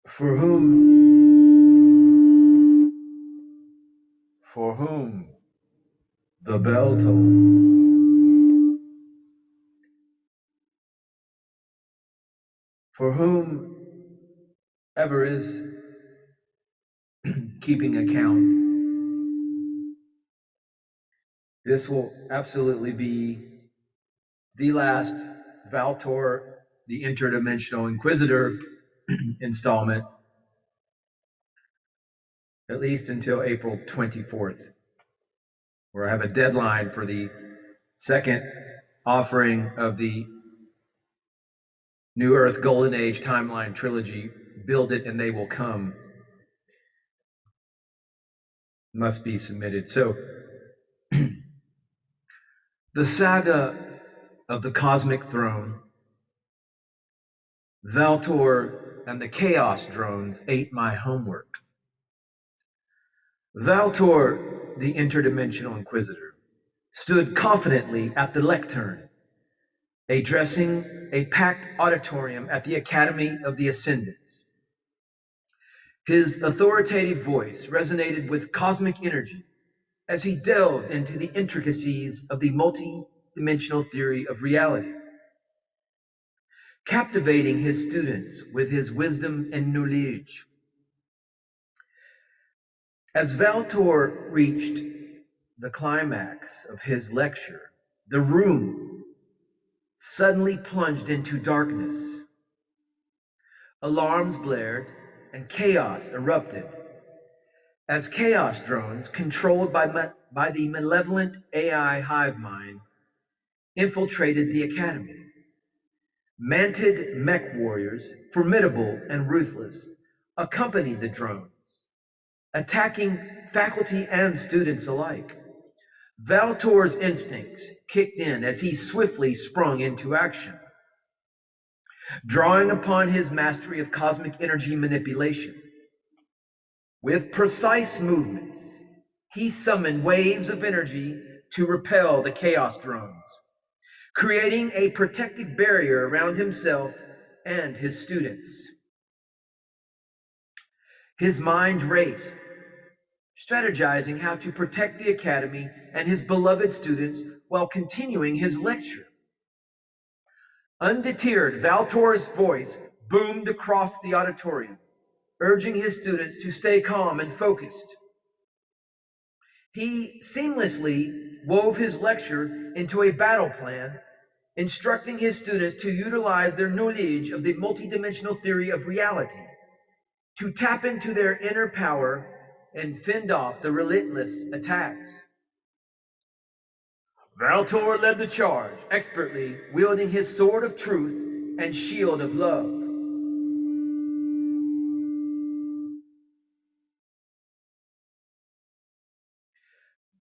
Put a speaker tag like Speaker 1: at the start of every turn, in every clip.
Speaker 1: For whom the bell tolls, for whom ever is keeping account, this will absolutely be the last Valtor, the Interdimensional Inquisitor installment, at least until April 24th, where I have a deadline for the second offering of the New Earth Golden Age timeline trilogy, Build It and They Will Come, must be submitted. So the saga of the cosmic throne, Valtor and the Chaos drones ate my homework. Valtor, the interdimensional inquisitor, stood confidently at the lectern, addressing a packed auditorium at the Academy of the Ascendants. His authoritative voice resonated with cosmic energy as he delved into the intricacies of the multi-dimensional theory of reality, captivating his students with his wisdom and knowledge. As Valtor reached the climax of his lecture, the room suddenly plunged into darkness. Alarms blared and chaos erupted as chaos drones, controlled by the malevolent AI hive mind, infiltrated the academy. Manted mech warriors, formidable and ruthless, accompanied the drones, attacking faculty and students alike. Valtor's instincts kicked in as he swiftly sprung into action, drawing upon his mastery of cosmic energy manipulation. With precise movements, he summoned waves of energy to repel the chaos drones, creating a protective barrier around himself and his students. His mind raced, strategizing how to protect the academy and his beloved students while continuing his lecture. Undeterred, Valtor's voice boomed across the auditorium, urging his students to stay calm and focused. He seamlessly wove his lecture into a battle plan, instructing his students to utilize their knowledge of the multidimensional theory of reality to tap into their inner power and fend off the relentless attacks. Valtor led the charge, expertly wielding his sword of truth and shield of love.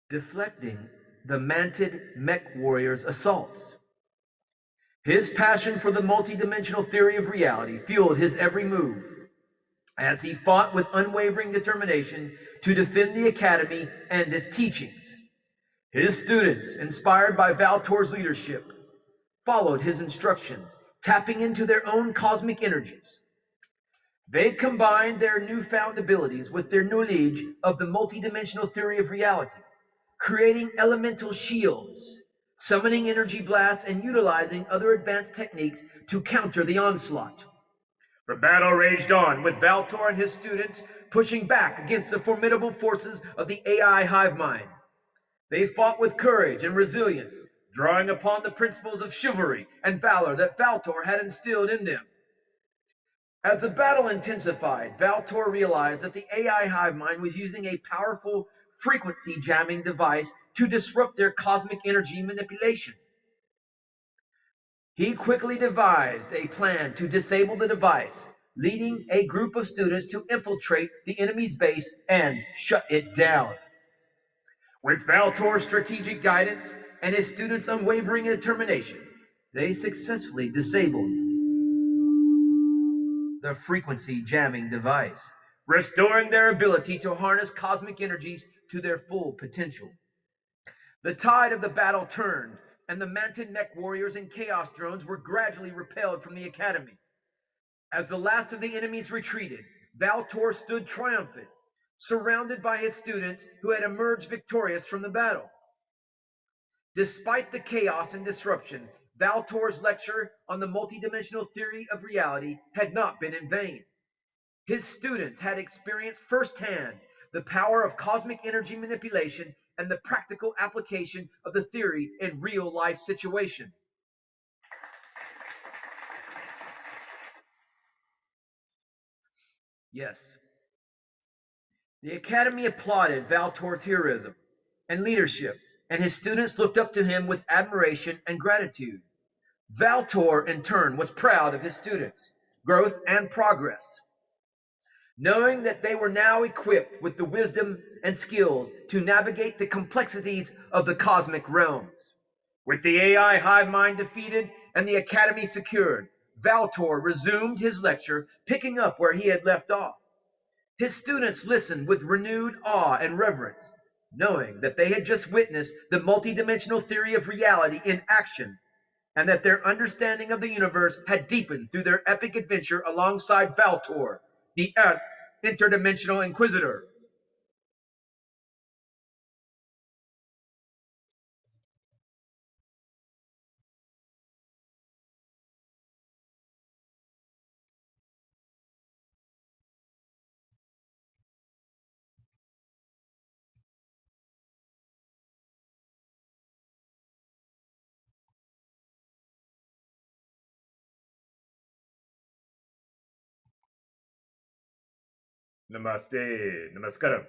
Speaker 1: Deflecting the manted mech warrior's assaults. His passion for the multidimensional theory of reality fueled his every move as he fought with unwavering determination to defend the academy and its teachings. His students, inspired by Valtor's leadership, followed his instructions, tapping into their own cosmic energies. They combined their newfound abilities with their knowledge of the multidimensional theory of reality, creating elemental shields, summoning energy blasts, and utilizing other advanced techniques to counter the onslaught. The battle raged on, with Valtor and his students pushing back against the formidable forces of the AI hive mind. They fought with courage and resilience, drawing upon the principles of chivalry and valor that Valtor had instilled in them. As the battle intensified, Valtor realized that the AI hive mind was using a powerful frequency jamming device to disrupt their cosmic energy manipulation. He quickly devised a plan to disable the device, leading a group of students to infiltrate the enemy's base and shut it down. With Valtor's strategic guidance and his students' unwavering determination, they successfully disabled the frequency jamming device, restoring their ability to harness cosmic energies to their full potential. The tide of the battle turned, and the manted mech warriors and chaos drones were gradually repelled from the academy. As the last of the enemies retreated, Valtor stood triumphant, surrounded by his students who had emerged victorious from the battle. Despite the chaos and disruption, Valtor's lecture on the multidimensional theory of reality had not been in vain. His students had experienced firsthand the power of cosmic energy manipulation and the practical application of the theory in real life situations. Yes, the Academy applauded Valtor's heroism and leadership, and his students looked up to him with admiration and gratitude. Valtor, in turn, was proud of his students' growth and progress, knowing that they were now equipped with the wisdom and skills to navigate the complexities of the cosmic realms. With the AI hive mind defeated and the Academy secured, Valtor resumed his lecture, picking up where he had left off. His students listened with renewed awe and reverence, knowing that they had just witnessed the multidimensional theory of reality in action and that their understanding of the universe had deepened through their epic adventure alongside Valtor, the interdimensional inquisitor. Namaste, namaskaram.